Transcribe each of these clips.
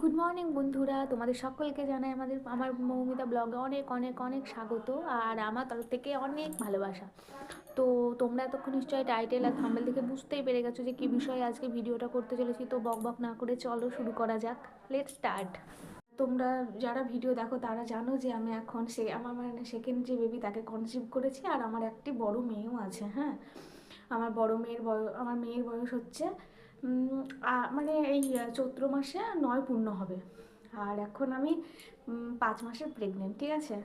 Good morning বন্ধুরা, তোমাদের সকলকে জানাই আমার মৌমিতা ব্লগে অনেক অনেক অনেক স্বাগত। আর আমার তরফ থেকে অনেক ভালোবাসা। তো তোমরা এতক্ষণ নিশ্চয়ই টাইটেল আর থাম্বনেল দেখে বুঝতেই পেরে গেছো যে কী বিষয়ে আজকে ভিডিওটা করতে চলেছি। তো বক বক না করে চলো শুরু করা যাক। Let's start. তোমরা যারা ভিডিও দেখো তারা জানো যে আমি এখন আমার মানে সেকেন্ড যে বেবি তাকে কনসিভ করেছি। আর আমার একটি বড় মেয়েও আছে। হ্যাঁ, আমার মেয়ের বয়স হচ্ছে মানে এই চৈত্র মাসে 9 পূর্ণ হবে। আর এখন আমি 5 মাসের প্রেগনেন্ট, ঠিক আছে।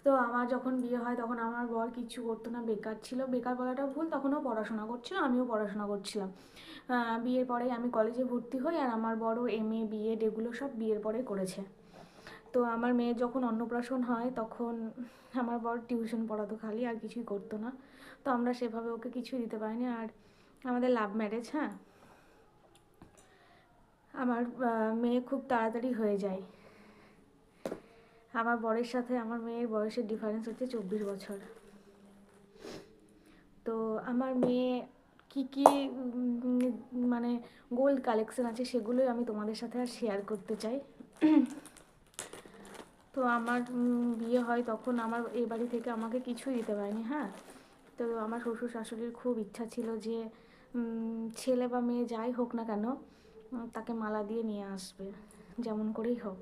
তো আমার যখন বিয়ে হয় তখন আমার বর কিছু করতো না, বেকার ছিল। বেকার বলাটা ভুল, তখনও পড়াশোনা করছিল, আমিও পড়াশোনা করছিলাম। বিয়ের পরেই আমি কলেজে ভর্তি হই। আর আমার বড় MA BEd এগুলো সব বিয়ের পরে করেছে। তো আমার মেয়ের যখন অন্নপ্রাশন হয় তখন আমার বর টিউশন পড়াতো খালি, আর কিছুই করতো না। তো আমরা সেভাবে ওকে কিছুই দিতে পারিনি। আর আমাদের লাভ ম্যারেজ। হ্যাঁ, আমার মেয়ে খুব তাড়াতাড়ি হয়ে যায়। আমার বরের সাথে আমার মেয়ের বয়সের ডিফারেন্স হচ্ছে 24 বছর। তো আমার মেয়ে কী কী মানে গোল্ড কালেকশন আছে সেগুলোই আমি তোমাদের সাথে আর শেয়ার করতে চাই। তো আমার বিয়ে হয় তখন আমার এই বাড়ি থেকে আমাকে কিছুই দিতে পারেনি। হ্যাঁ, তো আমার শ্বশুর শাশুড়ির খুব ইচ্ছা ছিল যে ছেলে বা মেয়ে যাই হোক না কেন তাকে মালা দিয়ে নিয়ে আসবে, যেমন করেই হোক।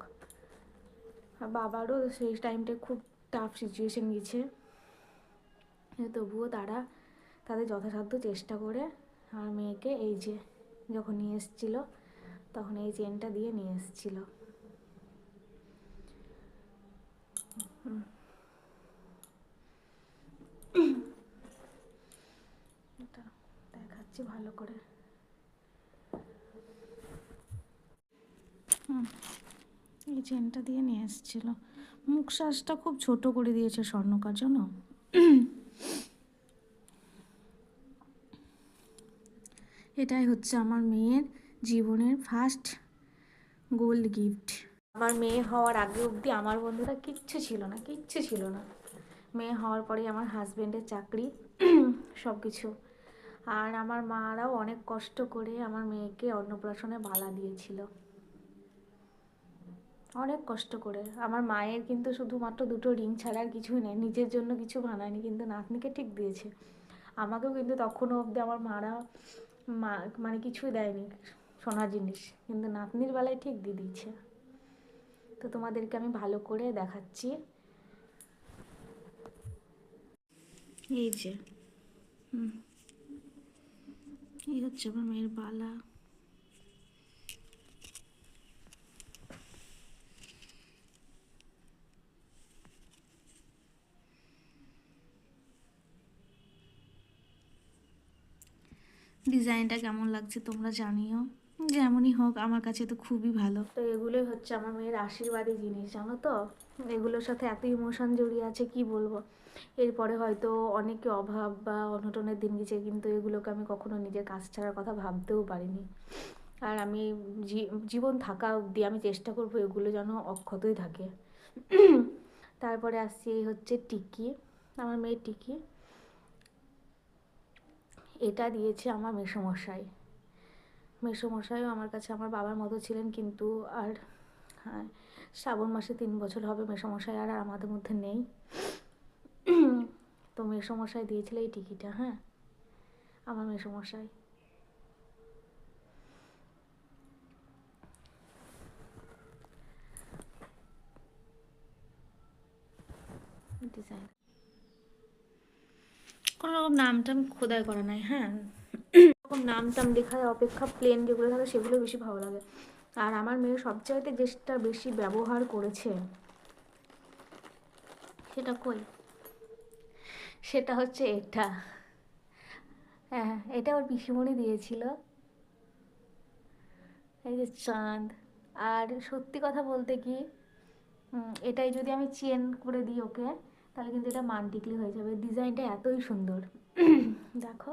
আর বাবারও সেই টাইমটা খুব টাফ সিচুয়েশন গেছে, তবুও তাদের যথাসাধ্য চেষ্টা করে আমার মেয়েকে এই যে যখন নিয়ে এসেছিলো তখন এই চেনটা দিয়ে নিয়ে এসেছিলো। এটা দেখাচ্ছি ভালো করে। এই চেনটা দিয়ে নিয়ে এসেছিলো। মুখ শ্বাসটা খুব ছোট করে দিয়েছে স্বর্ণকার, জানো। এটাই হচ্ছে আমার মেয়ের জীবনের ফার্স্ট গোল্ড গিফট। আমার মেয়ে হওয়ার আগে অবধি আমার বন্ধুরা কিচ্ছু ছিল না, কিচ্ছু ছিল না। মেয়ে হওয়ার পরেই আমার হাজব্যান্ডের চাকরি, সব কিছু। আর আমার মারাও অনেক কষ্ট করে আমার মেয়েকে অন্নপ্রাশনে বালা দিয়েছিল, অনেক কষ্ট করে। আমার মায়ের কিন্তু শুধুমাত্র 2টো রিং ছাড়া আর কিছুই নেই, নিজের জন্য কিছু বানায়নি, কিন্তু নাতনিকে ঠিক দিয়েছে। আমাকেও কিন্তু তখনও অবধি আমার মা মানে কিছুই দেয়নি সোনার জিনিস, কিন্তু নাতনির বেলায় ঠিক দিয়ে দিয়েছে। তো তোমাদেরকে আমি ভালো করে দেখাচ্ছি। এই যে এই হচ্ছে আমার মেয়ের বালা। ডিজাইনটা কেমন লাগছে তোমরা জানিও। যেমনই হোক আমার কাছে তো খুবই ভালো। তো এগুলোই হচ্ছে আমার মেয়ের আশীর্বাদী জিনিস, জানো তো। এগুলোর সাথে এত ইমোশন জড়িয়ে আছে কি বলবো। এরপরে হয়তো অনেকে অভাব বা অনটনের দিন গেছে, কিন্তু এগুলোকে আমি কখনো নিজের কাজ ছাড়ার কথা ভাবতেও পারিনি। আর আমি জীবন থাকা অবধি আমি চেষ্টা করবো এগুলো যেন অক্ষতই থাকে। তারপরে আসছি এই হচ্ছে টিকি, আমার মেয়ের টিকি। এটা দিয়েছে আমার মেসোমশাই। মেসোমশাইও আমার কাছে আমার বাবার মতো ছিলেন, কিন্তু আর হ্যাঁ, শ্রাবণ মাসে 3 বছর হবে মেসোমশাই আর আমাদের মধ্যে নেই। তো মেসোমশাই দিয়েছিল এই টিকিটা। হ্যাঁ, আমার মেসোমশাই। ডিজাইন কোনো রকম নাম টাম খোদাই করা নাই। হ্যাঁ, এরকম নাম টাম লেখার অপেক্ষা প্লেন যেগুলো থাকে সেগুলো বেশি ভালো লাগে। আর আমার মেয়ে সবচাইতে যেটা বেশি ব্যবহার করেছে সেটা কই, সেটা হচ্ছে এটা। হ্যাঁ, এটা ওর পিসিমণি দিয়েছিল, এই যে চাঁদ। আর সত্যি কথা বলতে কি, এটাই যদি আমি চেন করে দিই ওকে, তাহলে কিন্তু এটা মানটিকলি হয়ে যাবে। ডিজাইনটা এতই সুন্দর। দেখো,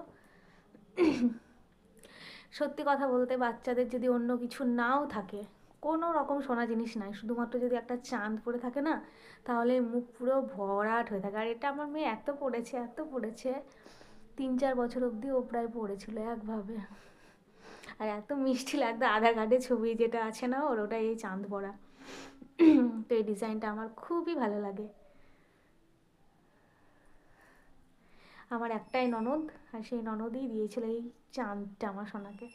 সত্যি কথা বলতে বাচ্চাদের যদি অন্য কিছু নাও থাকে, কোনো রকম সোনা জিনিস নাই, শুধুমাত্র যদি একটা চাঁদ পরে থাকে না, তাহলে মুখ পুরো ভরাট হয়ে থাকে। আর এটা আমার মেয়ে এত পড়েছে 3-4 বছর অবধি ও প্রায় পড়েছিল একভাবে। আর এত মিষ্টি লাগতো, আধার কার্ডে ছবি যেটা আছে না ওর, ওটা এই চাঁদ পড়া। তো এই ডিজাইনটা আমার খুবই ভালো লাগে। আমার একটাই ননদ, আর সেই ননদই দিয়েছিল এই চাঁদটা আমার সোনাকে।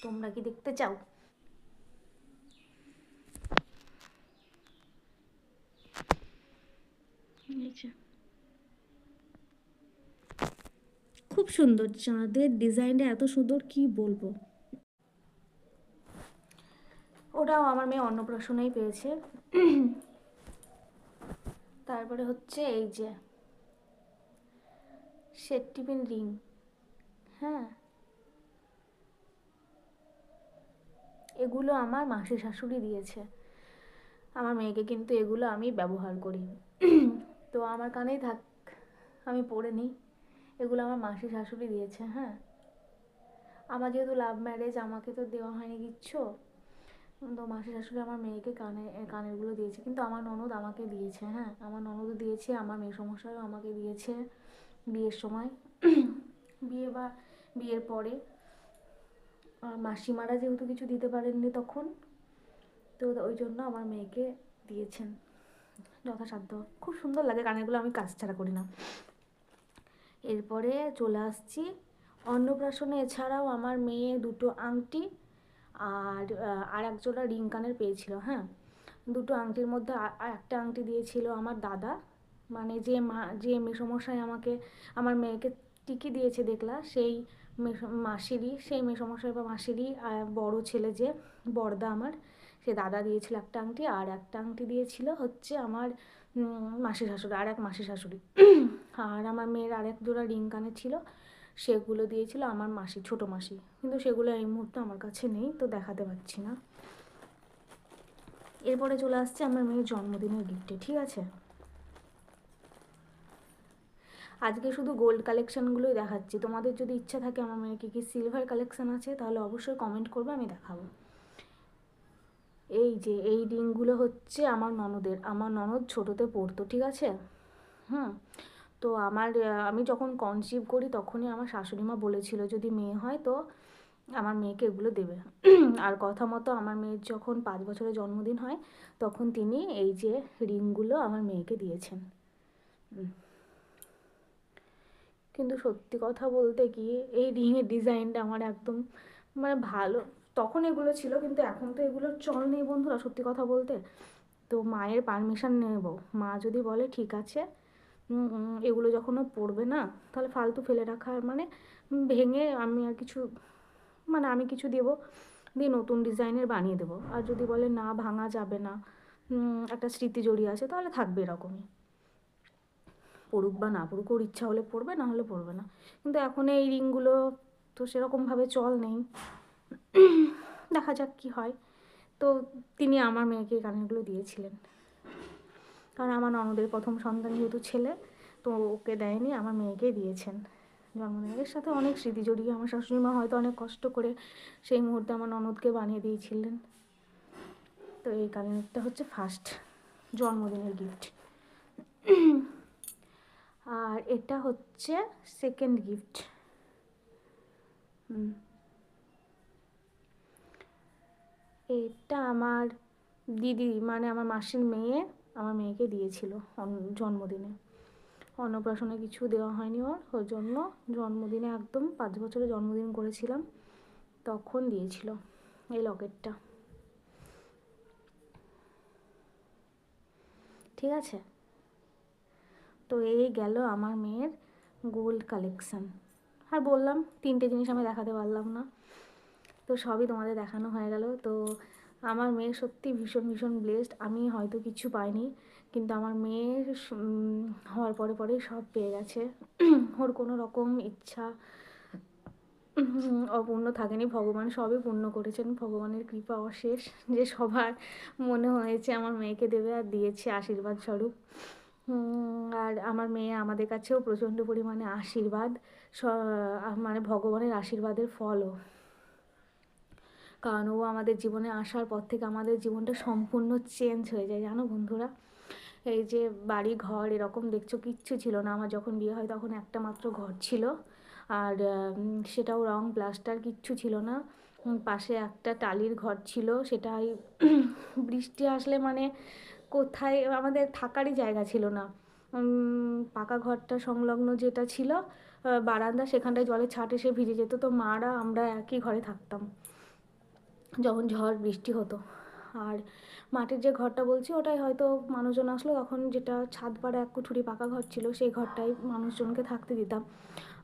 তোমরা কি দেখতে চাও? খুব সুন্দর, চাঁদের ডিজাইনটা এত সুন্দর কি বলবো। ওটাও আমার মেয়ে অন্নপ্রাশনেই পেয়েছে। তারপরে হচ্ছে এই যে সেটটিপিন রিং, হ্যাঁ, এগুলো আমার মাসি শাশুড়ি দিয়েছে আমার মেয়েকে, কিন্তু এগুলো আমি ব্যবহার করি। তো আমার কানেই থাক, আমি পরে নিই। এগুলো আমার মাসি শাশুড়ি দিয়েছে, হ্যাঁ। আমার যেহেতু লাভ ম্যারেজ, আমাকে তো দেওয়া হয়নি কিচ্ছু, তো মাসি শাশুড়ি আমার মেয়েকে কানেরগুলো দিয়েছে, কিন্তু আমার ননদ আমাকে দিয়েছে, হ্যাঁ, আমার ননদও দিয়েছে, আমার মেয়ে সমস্যাও আমাকে দিয়েছে বিয়ের সময়। বিয়ের পরে মাসিমারা যেহেতু কিছু দিতে পারেননি তখন, তো ওই জন্য আমার মেয়েকে দিয়েছেন যথাসাধ্য। খুব সুন্দর লাগে কানেরগুলো, আমি কাজ ছাড়া করি না। এরপরে চলে আসছি অন্নপ্রাশনে। এছাড়াও আমার মেয়ে দুটো আংটি আর এক জোড়া রিং কানের পেয়েছিল, হ্যাঁ। দুটো আংটির মধ্যে একটা আংটি দিয়েছিল আমার দাদা, মানে যে মেসমশাই আমাকে আমার মেয়েকে টিকি দিয়েছে দেখলা, সেই মাসিরই, সেই মেসমশাই বা মাসিরই বড় ছেলে যে বড়দা আমার, সে দাদা দিয়েছিল একটা আংটি, আর একটা আংটি দিয়েছিল হচ্ছে আমার মাসি শাশুড়ি, আর এক মাসি শাশুড়ি। আর আমার মেয়ের আরেক জোড়া রিং কানের ছিল, সেগুলো দিয়েছিল আমার মাসি, ছোটো মাসি, কিন্তু সেগুলো এই মুহূর্তে আমার কাছে নেই, তো দেখাতে পারছি না। এরপরে চলে আসছে আমার মেয়ের জন্মদিনের গিফটে, ঠিক আছে। আজকে শুধু গোল্ড কালেকশানগুলোই দেখাচ্ছি, তোমাদের যদি ইচ্ছা থাকে আমার মেয়ের কী কী সিলভার কালেকশান আছে তাহলে অবশ্যই কমেন্ট করবে, আমি দেখাবো। এই যে এই রিংগুলো হচ্ছে আমার ননদের, আমার ননদ ছোটোতে পড়তো, ঠিক আছে। হুম। তো আমি যখন কনসিভ করি তখনই আমার শাশুড়ি মা বলেছিল যদি মেয়ে হয় তো আমার মেয়েকে এগুলো দেবে। আর কথা মতো আমার মেয়ের যখন 5 বছরের জন্মদিন হয় তখন তিনি এই যে রিংগুলো আমার মেয়েকে দিয়েছেন। কিন্তু সত্যি কথা বলতে কি, এই রিংয়ের ডিজাইনটা আমার একদম মানে ভালো, তখন এগুলো ছিল, কিন্তু এখন তো এগুলোর চল নেই বন্ধুরা, সত্যি কথা বলতে। তো মায়ের পারমিশন নেব, মা যদি বলে ঠিক আছে এগুলো যখনও পড়বে না তাহলে ফালতু ফেলে রাখার মানে ভেঙে আমি আর কিছু, মানে আমি কিছু দেবো, দিয়ে নতুন ডিজাইনের বানিয়ে দেবো। আর যদি বলে না ভাঙা যাবে না, একটা স্মৃতি জড়িয়ে আছে, তাহলে থাকবে এরকমই, পড়ুক বা না পড়ুক, ওর ইচ্ছা হলে পড়বে, না হলে পড়বে না। কিন্তু এখন এই রিংগুলো তো সেরকমভাবে চল নেই, দেখা যাক কী হয়। তো তিনি আমার মেয়েকে কানেরগুলো দিয়েছিলেন, কারণ আমার ননদের প্রথম সন্তান যেহেতু ছেলে, তো ওকে দেয়নি, আমার মেয়েকেই দিয়েছেন জন্মদিনের সাথে অনেক স্মৃতি জড়িয়ে। আমার শাশুড়ি মা হয়তো অনেক কষ্ট করে সেই মুহূর্তে আমার ননদকে বানিয়ে দিয়েছিলেন। তো এই কানেরটা হচ্ছে ফার্স্ট জন্মদিনের গিফট, আর এটা হচ্ছে সেকেন্ড গিফট। এটা আমার দিদি, মানে আমার মাসির মেয়ে আমার মেয়েকে দিয়েছিল জন্মদিনে। অন্নপ্রাশনে কিছু দেওয়া হয়নি ওর জন্য, জন্মদিনে একদম 5 বছরে জন্মদিন করেছিলাম তখন দিয়েছিল এই লকেটটা, ঠিক আছে। তো এই গেল আমার মেয়ের গোল্ড কালেকশান। আর বললাম 3টে জিনিস আমি দেখাতে পারলাম না, তো সবই তোমাদের দেখানো হয়ে গেল। তো আমার মেয়ে সত্যি ভীষণ ভীষণ ব্লেসড, আমি হয়তো কিছু পাইনি, কিন্তু আমার মেয়ের হওয়ার পরে পরেই সব পেয়ে গেছে। ওর কোনো রকম ইচ্ছা অপূর্ণ থাকেনি, ভগবান সবই পূর্ণ করেছেন, ভগবানের কৃপা অশেষ, যে সবার মনে হয়েছে আমার মেয়েকে দেবে আর দিয়েছে আশীর্বাদ স্বরূপ। আর আমার মেয়ে আমাদের কাছেও প্রচণ্ড পরিমাণে আশীর্বাদ, মানে ভগবানের আশীর্বাদের ফলও, কারণ ও আমাদের জীবনে আসার পর থেকে আমাদের জীবনটা সম্পূর্ণ চেঞ্জ হয়ে যায়, জানো বন্ধুরা। এই যে বাড়ি ঘর এরকম দেখছো কিচ্ছু ছিল না, আমার যখন বিয়ে হয় তখন একটা মাত্র ঘর ছিল, আর সেটাও রং প্লাস্টার কিচ্ছু ছিল না। পাশে একটা টালির ঘর ছিল, সেটাই বৃষ্টি আসলে মানে কোথায় আমাদের থাকারই জায়গা ছিল না। পাকা ঘরটা সংলগ্ন যেটা ছিল বারান্দা, সেখানটায় জলের ছাট এসে ভিজে যেত, তো মারা আমরা একই ঘরে থাকতাম যখন ঝড় বৃষ্টি হতো। আর মাটির যে ঘরটা বলছি ওটাই হয়তো মানুষজন আসলো তখন, যেটা ছাদ পাড়া এক কুঠুরি পাকা ঘর ছিল সেই ঘরটাই মানুষজনকে থাকতে দিতাম,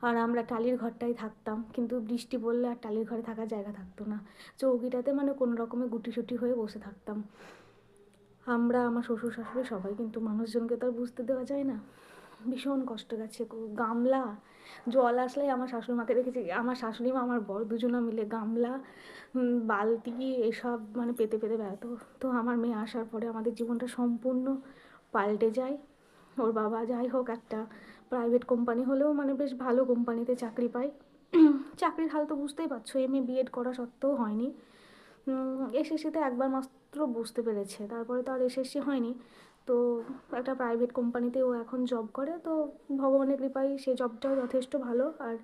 আর আমরা টালির ঘরটাই থাকতাম। কিন্তু বৃষ্টি পড়লে আর টালির ঘরে থাকার জায়গা থাকতো না, চৌকিটাতে মানে কোনো রকমে গুটিসুটি হয়ে বসে থাকতাম আমরা, আমার শ্বশুর শাশুড়ি সবাই। কিন্তু মানুষজনকে তো আর বুঝতে দেওয়া যায় না। ভীষণ কষ্ট গেছে। গামলা জল আসলেই আমার শাশুড়ি মাকে দেখেছি, আমার শাশুড়ি মা আমার বর দুজনা মিলে গামলা বালতি এসব মানে পেতে পেতে বেড়াতো। তো আমার মেয়ে আসার পরে আমাদের জীবনটা সম্পূর্ণ পাল্টে যায়। ওর বাবা যাই হোক একটা প্রাইভেট কোম্পানি হলেও মানে বেশ ভালো কোম্পানিতে চাকরি পায়। চাকরির হাল তো বুঝতেই পারছো, বিএড করা সত্ত্বেও হয়নি। এসএসসিতে একবার মাত্র বুঝতে পেরেছে, তারপরে তো আর এসএসসি হয়নি। তো একটা প্রাইভেট কোম্পানিতে ও এখন জব করে, তো ভগবানের কৃপায় সে জবটাও যথেষ্ট ভালো। আর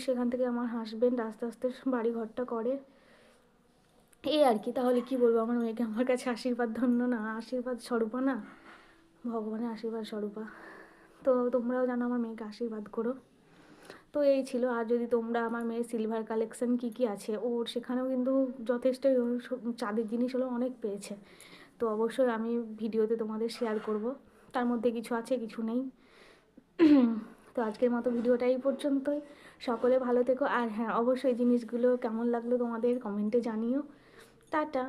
সেখান থেকে আমার হাজবেন্ড আস্তে আস্তে বাড়ি ঘরটা করে, এই আর কি। তাহলে কি বলবো, আমার মেয়েকে আমার কাছে আশীর্বাদ ধন্য না, আশীর্বাদ স্বরূপা না, ভগবানের আশীর্বাদ স্বরূপা। তো তোমরাও জানো আমার মেয়েকে আশীর্বাদ করো। তো এই ছিল। আর যদি তোমরা আমার মেয়ের সিলভার কালেকশন কী কী আছে, ওর সেখানেও কিন্তু যথেষ্ট চাঁদের জিনিস হলো অনেক পেয়েছে, তো অবশ্যই আমি ভিডিওতে তোমাদের শেয়ার করব। তার মধ্যে কিছু আছে কিছু নেই। তো আজকের মতো ভিডিওটা এই পর্যন্তই। সকলে ভালো থেকো। আর হ্যাঁ, অবশ্যই জিনিসগুলো কেমন লাগলো তোমাদের কমেন্টে জানিও। টাটা।